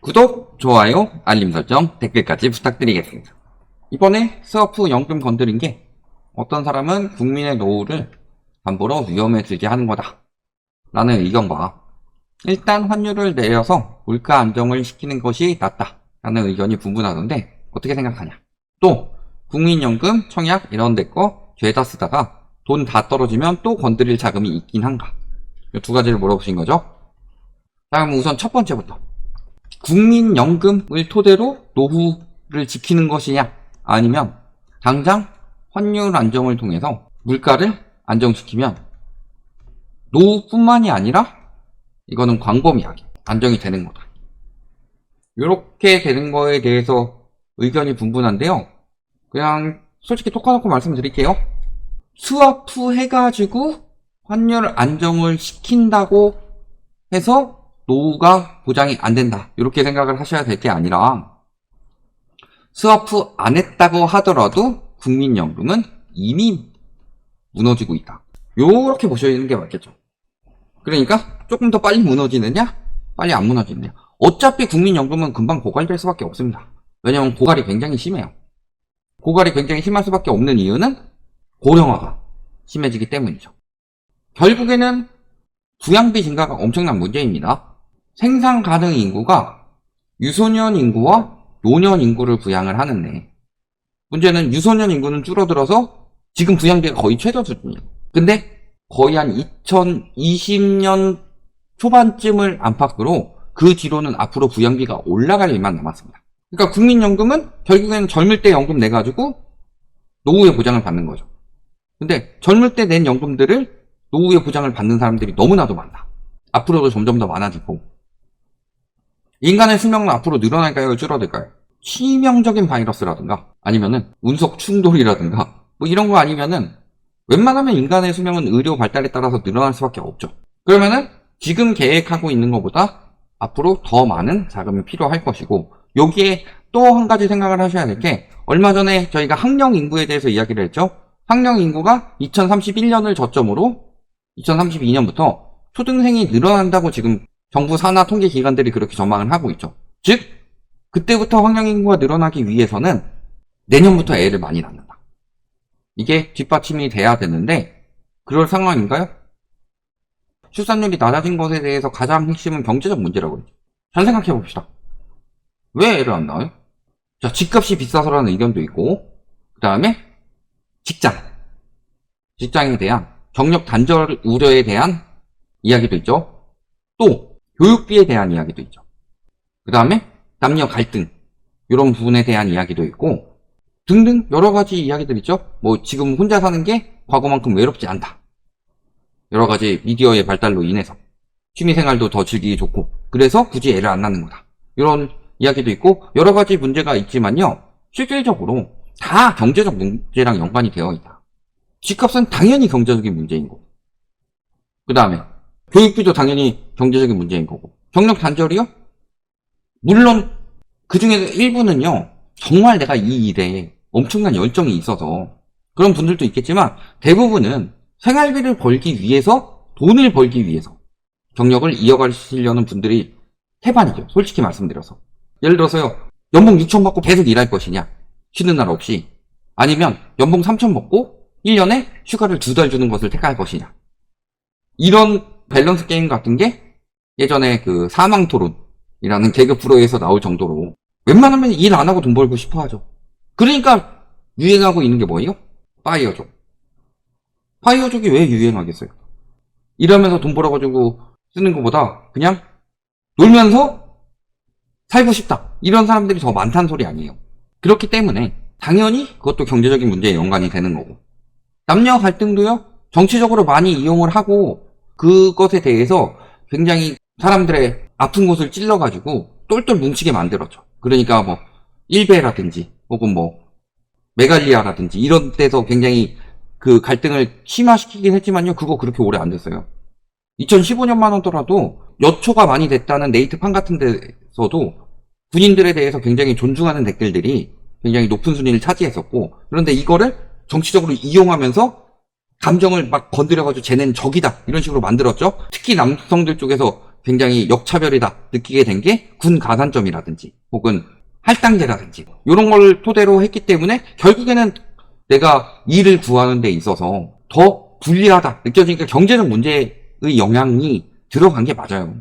구독, 좋아요, 알림 설정, 댓글까지 부탁드리겠습니다. 이번에 스와프 연금 건드린 게 어떤 사람은 국민의 노후를 담보로 위험에 들게 하는 거다 라는 의견과 일단 환율을 내려서 물가 안정을 시키는 것이 낫다 라는 의견이 분분하던데 어떻게 생각하냐. 또 국민연금, 청약 이런 데 거 죄다 쓰다가 돈 다 떨어지면 또 건드릴 자금이 있긴 한가. 이 두 가지를 물어보신 거죠. 다음 우선 첫 번째부터 국민연금을 토대로 노후를 지키는 것이냐 아니면 당장 환율 안정을 통해서 물가를 안정시키면 노후뿐만이 아니라 이거는 광범위하게 안정이 되는 거다. 이렇게 되는 거에 대해서 의견이 분분한데요. 그냥 솔직히 톡 까놓고 말씀드릴게요. 스와프 해가지고 환율 안정을 시킨다고 해서 노후가 보장이 안 된다 이렇게 생각을 하셔야 될 게 아니라 스와프 안 했다고 하더라도 국민연금은 이미 무너지고 있다 이렇게 보시는 게 맞겠죠. 그러니까 조금 더 빨리 무너지느냐 빨리 안 무너지느냐. 어차피 국민연금은 금방 고갈될 수밖에 없습니다. 왜냐하면 고갈이 굉장히 심해요. 고갈이 굉장히 심할 수밖에 없는 이유는 고령화가 심해지기 때문이죠. 결국에는 부양비 증가가 엄청난 문제입니다. 생산 가능 인구가 유소년 인구와 노년 인구를 부양을 하는데 문제는 유소년 인구는 줄어들어서 지금 부양비가 거의 최저 수준이에요. 근데 거의 한 2020년 초반쯤을 안팎으로 그 뒤로는 앞으로 부양비가 올라갈 일만 남았습니다. 그러니까 국민연금은 결국에는 젊을 때 연금 내가지고 노후의 보장을 받는 거죠. 근데 젊을 때 낸 연금들을 노후의 보장을 받는 사람들이 너무나도 많다. 앞으로도 점점 더 많아질 거고. 인간의 수명은 앞으로 늘어날까요? 줄어들까요? 치명적인 바이러스라든가 아니면은 운석 충돌이라든가 뭐 이런 거 아니면은 웬만하면 인간의 수명은 의료 발달에 따라서 늘어날 수밖에 없죠. 그러면은 지금 계획하고 있는 것보다 앞으로 더 많은 자금이 필요할 것이고 여기에 또 한 가지 생각을 하셔야 될 게 얼마 전에 저희가 학령 인구에 대해서 이야기를 했죠. 학령 인구가 2031년을 저점으로 2032년부터 초등생이 늘어난다고 지금 정부 산하 통계 기관들이 그렇게 전망을 하고 있죠. 즉 그때부터 학령 인구가 늘어나기 위해서는 내년부터 애를 많이 낳는다. 이게 뒷받침이 돼야 되는데 그럴 상황인가요? 출산율이 낮아진 것에 대해서 가장 핵심은 경제적 문제라고 그러죠. 잘 생각해 봅시다. 왜 애를 안 낳아요? 자, 집값이 비싸서라는 의견도 있고 그 다음에 직장에 대한 경력 단절 우려에 대한 이야기도 있죠. 또 교육비에 대한 이야기도 있죠. 그 다음에 남녀 갈등 이런 부분에 대한 이야기도 있고 등등 여러 가지 이야기들 있죠. 뭐 지금 혼자 사는 게 과거만큼 외롭지 않다. 여러 가지 미디어의 발달로 인해서 취미생활도 더 즐기기 좋고 그래서 굳이 애를 안 낳는 거다. 이런 이야기도 있고 여러 가지 문제가 있지만요. 실질적으로 다 경제적 문제랑 연관이 되어 있다. 집값은 당연히 경제적인 문제인 거고 그 다음에 교육비도 당연히 경제적인 문제인 거고 경력 단절이요? 물론 그 중에서 일부는요 정말 내가 이 일에 엄청난 열정이 있어서 그런 분들도 있겠지만 대부분은 생활비를 벌기 위해서 돈을 벌기 위해서 경력을 이어가시려는 분들이 태반이죠. 솔직히 말씀드려서 예를 들어서요 연봉 6천 받고 계속 일할 것이냐 쉬는 날 없이 아니면 연봉 3천 먹고 1년에 휴가를 2달 주는 것을 택할 것이냐 이런 밸런스 게임 같은 게 예전에 그 사망토론이라는 개그 프로에서 나올 정도로 웬만하면 일 안 하고 돈 벌고 싶어 하죠. 그러니까 유행하고 있는 게 뭐예요? 파이어족. 파이어족이 왜 유행하겠어요? 일하면서 돈 벌어가지고 쓰는 것보다 그냥 놀면서 살고 싶다. 이런 사람들이 더 많다는 소리 아니에요. 그렇기 때문에 당연히 그것도 경제적인 문제에 연관이 되는 거고 남녀 갈등도요 정치적으로 많이 이용을 하고 그것에 대해서 굉장히 사람들의 아픈 곳을 찔러가지고 똘똘 뭉치게 만들었죠. 그러니까 뭐 일베라든지 혹은 뭐 메갈리아라든지 이런 데서 굉장히 그 갈등을 심화시키긴 했지만요 그거 그렇게 오래 안 됐어요. 2015년만 하더라도 여초가 많이 됐다는 네이트판 같은 데서도 군인들에 대해서 굉장히 존중하는 댓글들이 굉장히 높은 순위를 차지했었고 그런데 이거를 정치적으로 이용하면서 감정을 막 건드려가지고 쟤는 적이다 이런 식으로 만들었죠. 특히 남성들 쪽에서 굉장히 역차별이다 느끼게 된 게 군 가산점이라든지 혹은 할당제라든지 이런 걸 토대로 했기 때문에 결국에는 내가 일을 구하는 데 있어서 더 불리하다 느껴지니까 경제적 문제의 영향이 들어간 게 맞아요.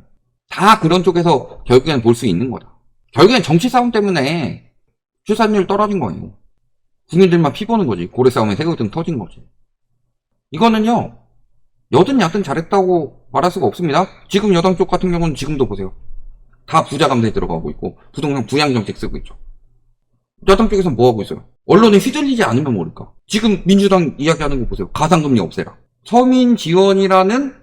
다 그런 쪽에서 결국에는 볼 수 있는 거다. 결국엔 정치 싸움 때문에 출산율 떨어진 거예요. 국민들만 피 보는 거지. 고래 싸움에 새우등 터진 거지. 이거는요, 여든 야든 잘했다고 말할 수가 없습니다. 지금 여당 쪽 같은 경우는 지금도 보세요. 다 부자 감세에 들어가고 있고 부동산 부양 정책 쓰고 있죠. 여당 쪽에서는 뭐 하고 있어요? 언론에 휘둘리지 않으면 모를까. 지금 민주당 이야기하는 거 보세요. 가상금리 없애라. 서민 지원이라는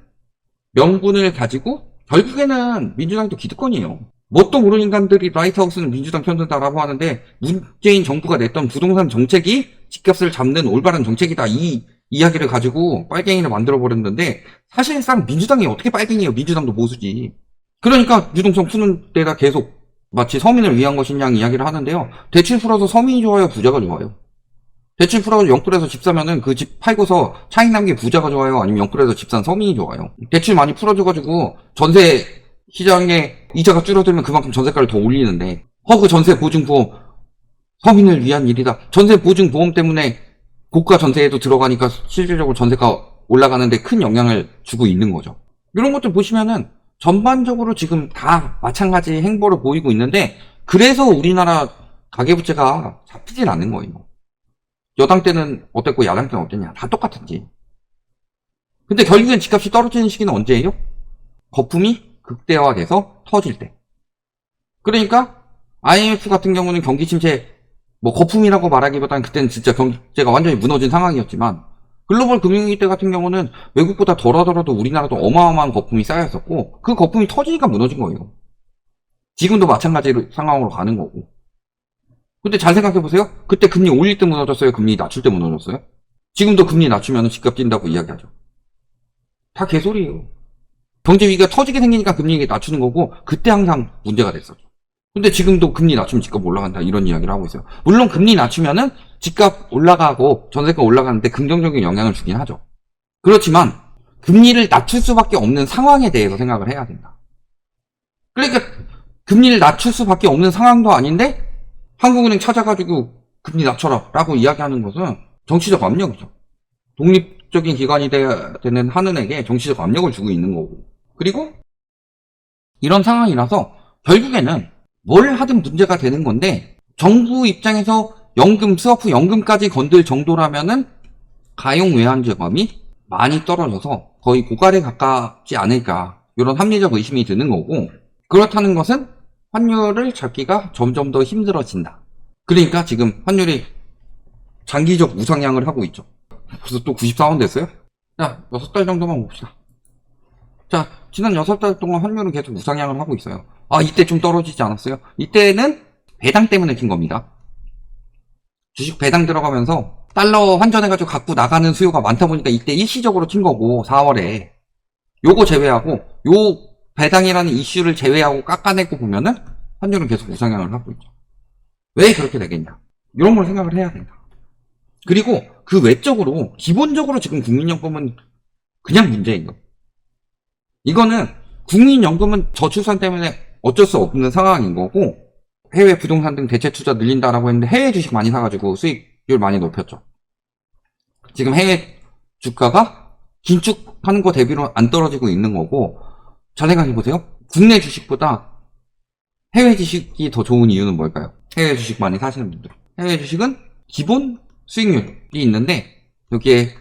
명분을 가지고 결국에는 민주당도 기득권이에요. 뭣도 모르는 인간들이 라이트하우스는 민주당 편든다라고 하는데 문재인 정부가 냈던 부동산 정책이 집값을 잡는 올바른 정책이다. 이 이야기를 가지고 빨갱이를 만들어버렸는데 사실상 민주당이 어떻게 빨갱이에요. 민주당도 보수지. 그러니까 유동성 푸는 데다 계속 마치 서민을 위한 것인 양 이야기를 하는데요. 대출 풀어서 서민이 좋아요? 부자가 좋아요? 대출 풀어서 영끌해서 집 사면은 그 집 팔고서 차익 남긴 부자가 좋아요? 아니면 영끌해서 집 산 서민이 좋아요? 대출 많이 풀어줘가지고 전세 시장에 이자가 줄어들면 그만큼 전세가를 더 올리는데 그 전세 보증보험 서민을 위한 일이다. 전세 보증보험 때문에 고가 전세에도 들어가니까 실질적으로 전세가 올라가는데 큰 영향을 주고 있는 거죠. 이런 것들 보시면은 전반적으로 지금 다 마찬가지 행보를 보이고 있는데 그래서 우리나라 가계부채가 잡히질 않는 거예요. 여당 때는 어땠고 야당 때는 어땠냐. 다 똑같은지. 근데 결국엔 집값이 떨어지는 시기는 언제예요? 거품이 극대화돼서 터질 때. 그러니까 IMF 같은 경우는 경기 침체 뭐 거품이라고 말하기보다는 그때는 진짜 경제가 완전히 무너진 상황이었지만 글로벌 금융위기 때 같은 경우는 외국보다 덜하더라도 우리나라도 어마어마한 거품이 쌓였었고 그 거품이 터지니까 무너진 거예요. 지금도 마찬가지 상황으로 가는 거고. 근데 잘 생각해보세요. 그때 금리 올릴 때 무너졌어요? 금리 낮출 때 무너졌어요? 지금도 금리 낮추면 집값 뛴다고 이야기하죠. 다 개소리예요. 경제 위기가 터지게 생기니까 금리 낮추는 거고 그때 항상 문제가 됐었죠. 근데 지금도 금리 낮추면 집값 올라간다 이런 이야기를 하고 있어요. 물론 금리 낮추면은 집값 올라가고 전세가 올라가는데 긍정적인 영향을 주긴 하죠. 그렇지만 금리를 낮출 수밖에 없는 상황에 대해서 생각을 해야 된다. 그러니까 금리를 낮출 수밖에 없는 상황도 아닌데 한국은행 찾아가지고 금리 낮춰라 라고 이야기하는 것은 정치적 압력이죠. 독립적인 기관이 되는 한은에게 정치적 압력을 주고 있는 거고. 그리고 이런 상황이라서 결국에는 뭘 하든 문제가 되는 건데 정부 입장에서 연금, 스와프 연금까지 건들 정도라면은 가용 외환자금이 많이 떨어져서 거의 고갈에 가깝지 않을까 이런 합리적 의심이 드는 거고 그렇다는 것은 환율을 잡기가 점점 더 힘들어진다. 그러니까 지금 환율이 장기적 우상향을 하고 있죠. 벌써 또 94원 됐어요? 자, 6달 정도만 봅시다. 자, 지난 6달 동안 환율은 계속 우상향을 하고 있어요. 이때 좀 떨어지지 않았어요? 이때는 배당 때문에 킨 겁니다. 주식 배당 들어가면서 달러 환전해가지고 갖고 나가는 수요가 많다 보니까 이때 일시적으로 킨 거고 4월에 요거 제외하고 요 배당이라는 이슈를 제외하고 깎아내고 보면은 환율은 계속 우상향을 하고 있죠. 왜 그렇게 되겠냐? 이런 걸 생각을 해야 된다. 그리고 그 외적으로 기본적으로 지금 국민연금은 그냥 문제예요. 이거는 국민연금은 저출산 때문에 어쩔 수 없는 상황인 거고 해외 부동산 등 대체 투자 늘린다라고 했는데 해외 주식 많이 사가지고 수익률 많이 높였죠. 지금 해외 주가가 긴축하는 거 대비로 안 떨어지고 있는 거고 잘 생각해보세요. 국내 주식보다 해외 주식이 더 좋은 이유는 뭘까요? 해외 주식 많이 사시는 분들. 해외 주식은 기본 수익률이 있는데 여기에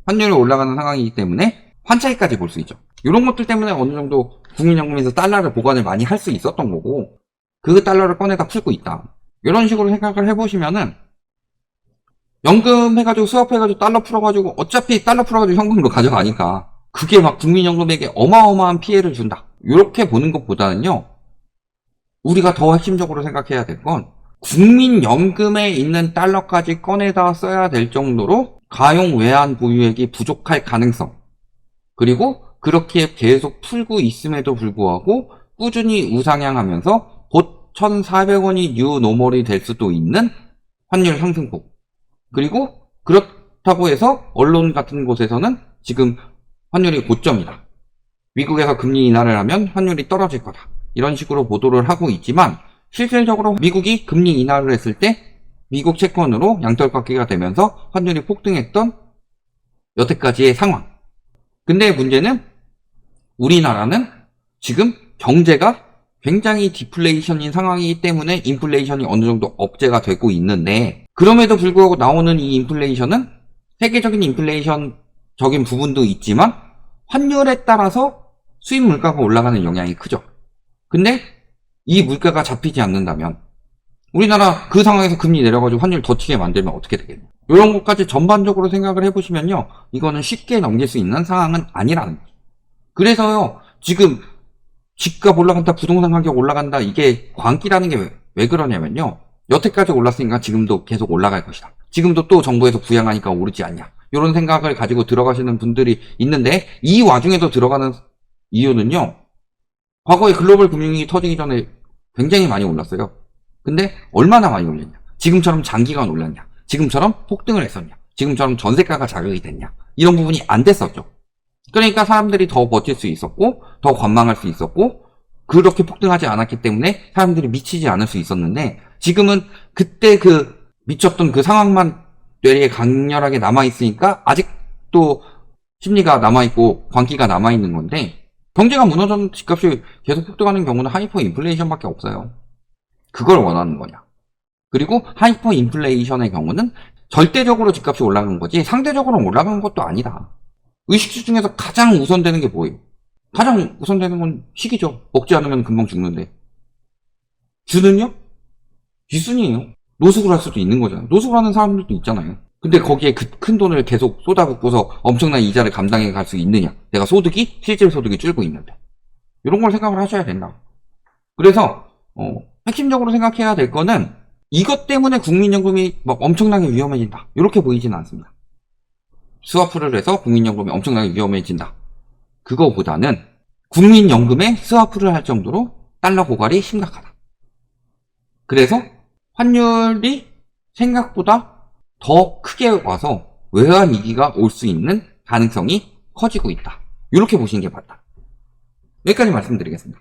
환율이 올라가는 상황이기 때문에 환차익까지 볼 수 있죠. 이런 것들 때문에 어느 정도 국민연금에서 달러를 보관을 많이 할 수 있었던 거고 그 달러를 꺼내다 풀고 있다. 이런 식으로 생각을 해보시면은 연금 해가지고 수업해가지고 달러 풀어가지고 어차피 달러 풀어가지고 현금으로 가져가니까 그게 막 국민연금에게 어마어마한 피해를 준다. 이렇게 보는 것보다는요. 우리가 더 핵심적으로 생각해야 될 건 국민연금에 있는 달러까지 꺼내다 써야 될 정도로 가용 외환 보유액이 부족할 가능성 그리고 그렇게 계속 풀고 있음에도 불구하고 꾸준히 우상향하면서 곧 1,400원이 뉴 노멀이 될 수도 있는 환율 상승폭 그리고 그렇다고 해서 언론 같은 곳에서는 지금 환율이 고점이다 미국에서 금리 인하를 하면 환율이 떨어질 거다. 이런 식으로 보도를 하고 있지만 실질적으로 미국이 금리 인하를 했을 때 미국 채권으로 양털깎이가 되면서 환율이 폭등했던 여태까지의 상황. 근데 문제는 우리나라는 지금 경제가 굉장히 디플레이션인 상황이기 때문에 인플레이션이 어느 정도 억제가 되고 있는데, 그럼에도 불구하고 나오는 이 인플레이션은 세계적인 인플레이션적인 부분도 있지만 환율에 따라서 수입 물가가 올라가는 영향이 크죠. 근데 이 물가가 잡히지 않는다면 우리나라 그 상황에서 금리 내려가지고 환율 더 치게 만들면 어떻게 되겠냐. 이런 것까지 전반적으로 생각을 해보시면요, 이거는 쉽게 넘길 수 있는 상황은 아니라는 거죠. 그래서요, 지금 집값 올라간다, 부동산 가격 올라간다, 이게 광기라는 게 왜 그러냐면요, 여태까지 올랐으니까 지금도 계속 올라갈 것이다. 지금도 또 정부에서 부양하니까 오르지 않냐. 이런 생각을 가지고 들어가시는 분들이 있는데, 이 와중에도 들어가는 이유는요, 과거에 글로벌 금융위기 터지기 전에 굉장히 많이 올랐어요. 근데 얼마나 많이 올렸냐? 지금처럼 장기간 올랐냐? 지금처럼 폭등을 했었냐? 지금처럼 전세가가 자극이 됐냐? 이런 부분이 안 됐었죠. 그러니까 사람들이 더 버틸 수 있었고, 더 관망할 수 있었고, 그렇게 폭등하지 않았기 때문에 사람들이 미치지 않을 수 있었는데, 지금은 그때 그 미쳤던 그 상황만 뇌리에 강렬하게 남아있으니까 아직도 심리가 남아있고 광기가 남아있는 건데, 경제가 무너져서 집값이 계속 폭등하는 경우는 하이퍼 인플레이션밖에 없어요. 그걸 원하는 거냐. 그리고 하이퍼 인플레이션의 경우는 절대적으로 집값이 올라가는 거지 상대적으로 올라가는 것도 아니다. 의식주 중에서 가장 우선되는 게 뭐예요? 가장 우선되는 건 식이죠. 먹지 않으면 금방 죽는데. 주는요? 뒷순이에요. 노숙을 할 수도 있는 거잖아요. 노숙을 하는 사람들도 있잖아요. 근데 거기에 그 큰 돈을 계속 쏟아붓고서 엄청난 이자를 감당해 갈 수 있느냐. 내가 소득이 실질 소득이 줄고 있는데. 이런 걸 생각을 하셔야 된다. 그래서 핵심적으로 생각해야 될 거는 이것 때문에 국민연금이 막 엄청나게 위험해진다. 이렇게 보이지는 않습니다. 스와프를 해서 국민연금이 엄청나게 위험해진다. 그거보다는 국민연금에 스와프를 할 정도로 달러 고갈이 심각하다. 그래서 환율이 생각보다 더 크게 와서 외환 위기가 올 수 있는 가능성이 커지고 있다. 이렇게 보시는 게 맞다. 여기까지 말씀드리겠습니다.